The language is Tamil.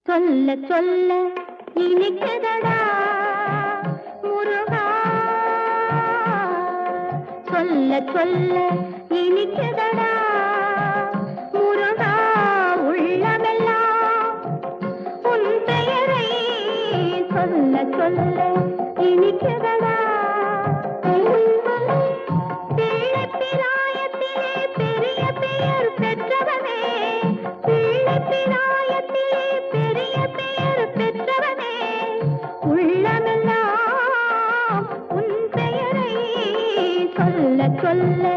சொல்ல சொல்ல இனிக்குதடா முருகா, சொல்ல சொல்ல இனிக்குதடா முருகா, உள்ளமெல்லாம் உன் பெயரை சொல்ல சொல்ல இனிக்குதடா. பிள்ளைப்பிராயத்திலே பெரிய பெயர் பெற்றவனே, பிள்ளைப்பிராயத்திலே பெரிய பெயர் பெற்றவனே, உள்ளமெல்லாம் உன் பெயரை சொல்ல சொல்ல